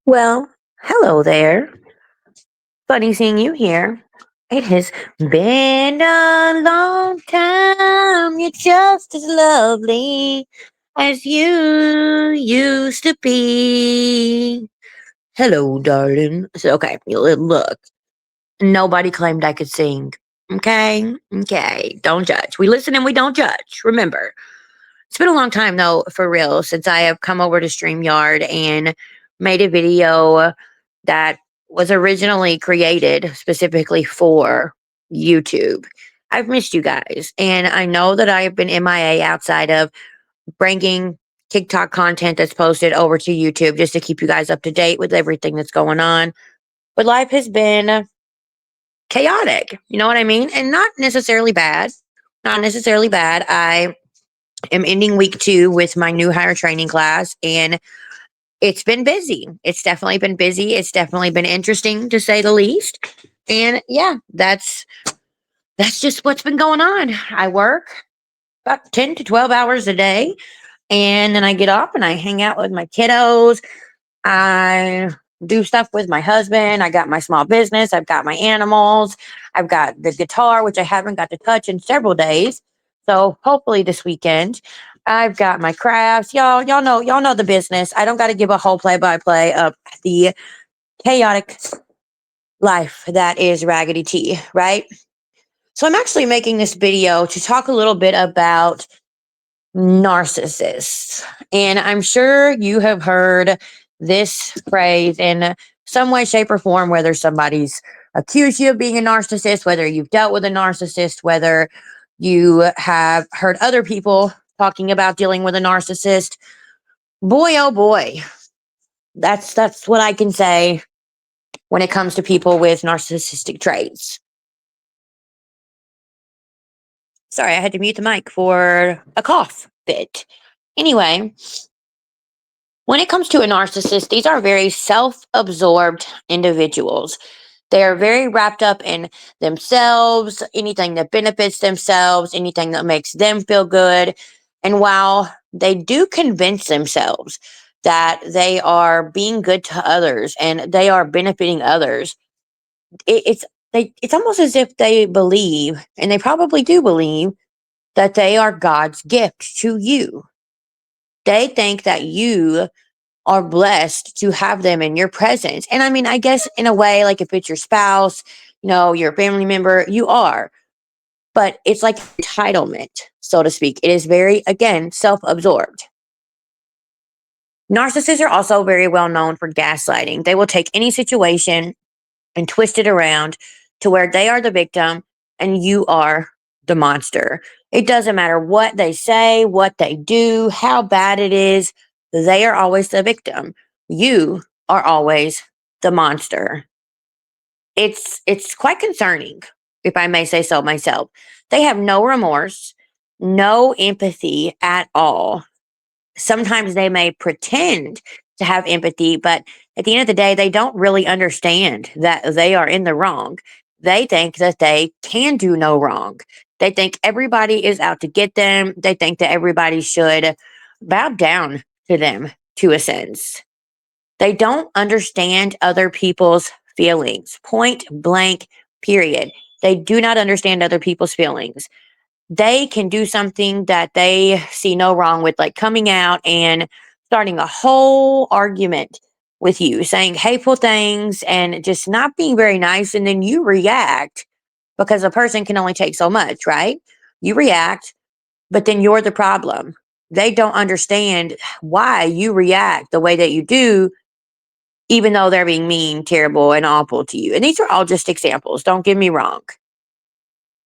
Well, hello there. Funny seeing you here. It has been a long time. You're just as lovely as you used to be. Hello, darling. So, okay, look. Nobody claimed I could sing. Okay? Okay. Don't judge. We listen and we don't judge. Remember. It's been a long time though, for real, since I have come over to StreamYard and made a video that was originally created specifically for YouTube. I've missed you guys, and I know that I have been MIA outside of bringing TikTok content that's posted over to YouTube just to keep you guys up to date with everything that's going on. But life has been chaotic, you know what I mean? And not necessarily bad. Not necessarily bad. I am ending week 2 with my new hire training class, and it's been busy. It's definitely been busy. It's definitely been interesting to say the least. And yeah, that's just what's been going on. I work about 10 to 12 hours a day, and then I get up and I hang out with my kiddos. I do stuff with my husband. I got my small business. I've got my animals. I've got the guitar, which I haven't got to touch in several days. So hopefully this weekend. I've got my crafts. Y'all know the business. I don't got to give a whole play by play of the chaotic life that is Raggedy Tea, right? So I'm actually making this video to talk a little bit about narcissists. And I'm sure you have heard this phrase in some way, shape, or form, whether somebody's accused you of being a narcissist, whether you've dealt with a narcissist, whether you have heard other people talking about dealing with a narcissist. Boy, oh boy, that's what I can say when it comes to people with narcissistic traits. Sorry, I had to mute the mic for a cough fit. Anyway, when it comes to a narcissist, these are very self absorbed individuals. They are very wrapped up in themselves, anything that benefits themselves, anything that makes them feel good. And while they do convince themselves that they are being good to others and they are benefiting others, it's almost as if they believe, and they probably do believe, that they are God's gift to you. They think that you are blessed to have them in your presence. And I mean, I guess in a way, like if it's your spouse, your family member, you are. But it's like entitlement, so to speak. It is very, again, self absorbed. Narcissists are also very well known for gaslighting. They will take any situation and twist it around to where they are the victim and you are the monster. It doesn't matter what they say, what they do, how bad it is, they are always the victim. You are always the monster. It's quite concerning, if I may say so myself. They have no remorse, no empathy at all. Sometimes they may pretend to have empathy, but at the end of the day, they don't really understand that they are in the wrong. They think that they can do no wrong. They think everybody is out to get them. They think that everybody should bow down to them to a sense. They don't understand other people's feelings, point blank, period. They do not understand other people's feelings. They can do something that they see no wrong with, like coming out and starting a whole argument with you, saying hateful things and just not being very nice. And then you react because a person can only take so much, right? You react, but then you're the problem. They don't understand why you react the way that you do, even though they're being mean, terrible, and awful to you. And these are all just examples. Don't get me wrong.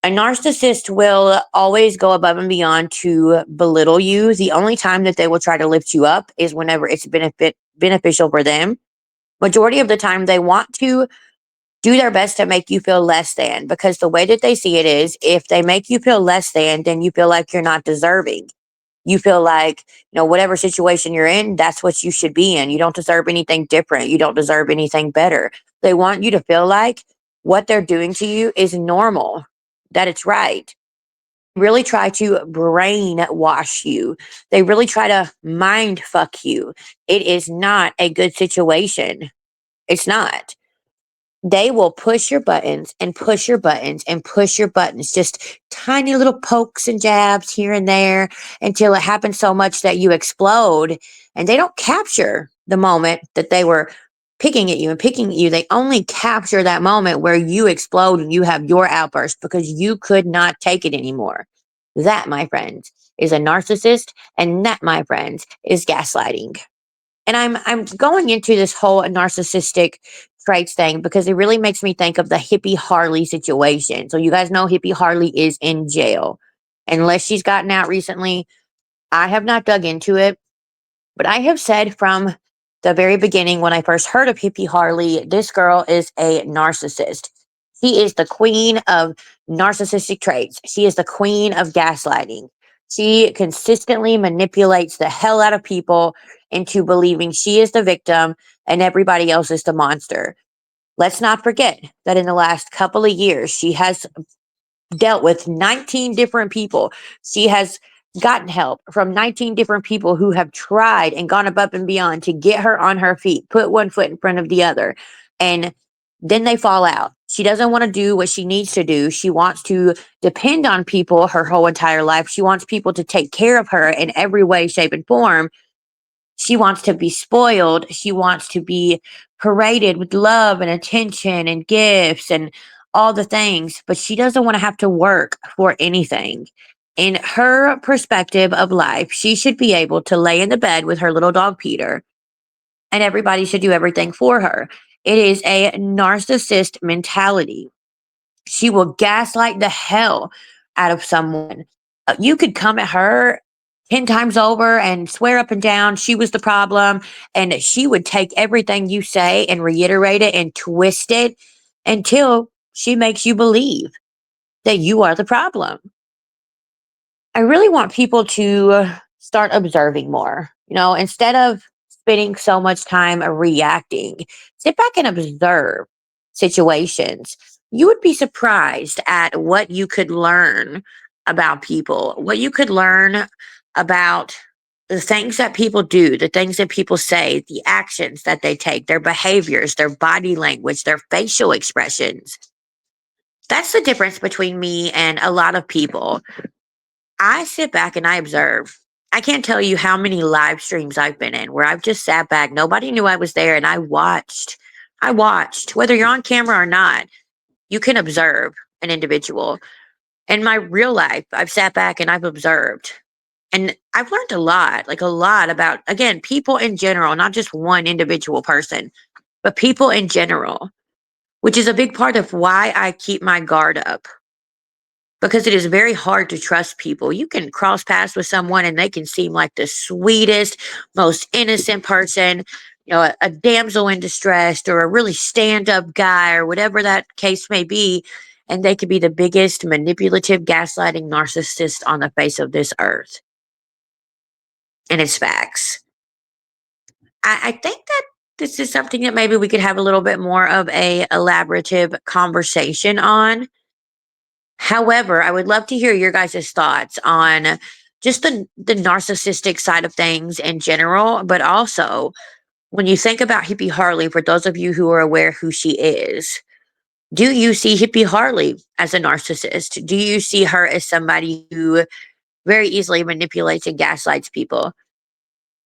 A narcissist will always go above and beyond to belittle you. The only time that they will try to lift you up is whenever it's beneficial for them. Majority of the time, they want to do their best to make you feel less than, because the way that they see it is, if they make you feel less than, then you feel like you're not deserving. You feel like, whatever situation you're in, that's what you should be in. You don't deserve anything different. You don't deserve anything better. They want you to feel like what they're doing to you is normal, that it's right. Really try to brainwash you. They really try to mind fuck you. It is not a good situation. It's not. They will push your buttons and push your buttons and push your buttons, just tiny little pokes and jabs here and there until it happens so much that you explode. And they don't capture the moment that they were picking at you and picking at you. They only capture that moment where you explode and you have your outburst because you could not take it anymore. That, my friends, is a narcissist, and that, my friends, is gaslighting. And I'm going into this whole narcissistic traits thing because it really makes me think of the Hippie Harlee situation. So you guys know Hippie Harlee is in jail. Unless she's gotten out recently, I have not dug into it, but I have said from the very beginning when I first heard of Hippie Harlee, this girl is a narcissist. She is the queen of narcissistic traits. She is the queen of gaslighting. She consistently manipulates the hell out of people into believing she is the victim and everybody else is the monster. Let's not forget that in the last couple of years, she has dealt with 19 different people. She has gotten help from 19 different people who have tried and gone above and beyond to get her on her feet, put one foot in front of the other. And then they fall out. She doesn't want to do what she needs to do. She wants to depend on people her whole entire life. She wants people to take care of her in every way, shape, and form. She wants to be spoiled. She wants to be paraded with love and attention and gifts and all the things, but she doesn't want to have to work for anything. In her perspective of life, she should be able to lay in the bed with her little dog Peter, and everybody should do everything for her. It is a narcissist mentality. She will gaslight the hell out of someone. You could come at her 10 times over and swear up and down she was the problem, and she would take everything you say and reiterate it and twist it until she makes you believe that you are the problem. I really want people to start observing more. Instead of spending so much time reacting, sit back and observe situations. You would be surprised at what you could learn about people, what you could learn about the things that people do, the things that people say, the actions that they take, their behaviors, their body language, their facial expressions. That's the difference between me and a lot of people. I sit back and I observe. I can't tell you how many live streams I've been in where I've just sat back. Nobody knew I was there and I watched. I watched. Whether you're on camera or not, you can observe an individual. In my real life, I've sat back and I've observed. And I've learned a lot, like a lot about, again, people in general, not just one individual person, but people in general, which is a big part of why I keep my guard up because it is very hard to trust people. You can cross paths with someone and they can seem like the sweetest, most innocent person, a damsel in distress or a really stand up guy or whatever that case may be. And they could be the biggest manipulative, gaslighting narcissist on the face of this earth. And it's facts. I think that this is something that maybe we could have a little bit more of a elaborative conversation on. However, I would love to hear your guys' thoughts on just the narcissistic side of things in general, but also when you think about Hippie Harlee, for those of you who are aware who she is, do you see Hippie Harlee as a narcissist? Do you see her as somebody who very easily manipulates and gaslights people?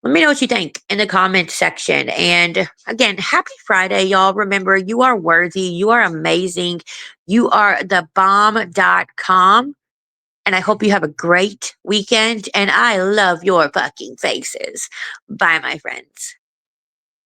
Let me know what you think in the comment section. And again, happy Friday, y'all. Remember, you are worthy. You are amazing. You are the bomb.com. And I hope you have a great weekend. And I love your fucking faces. Bye, my friends.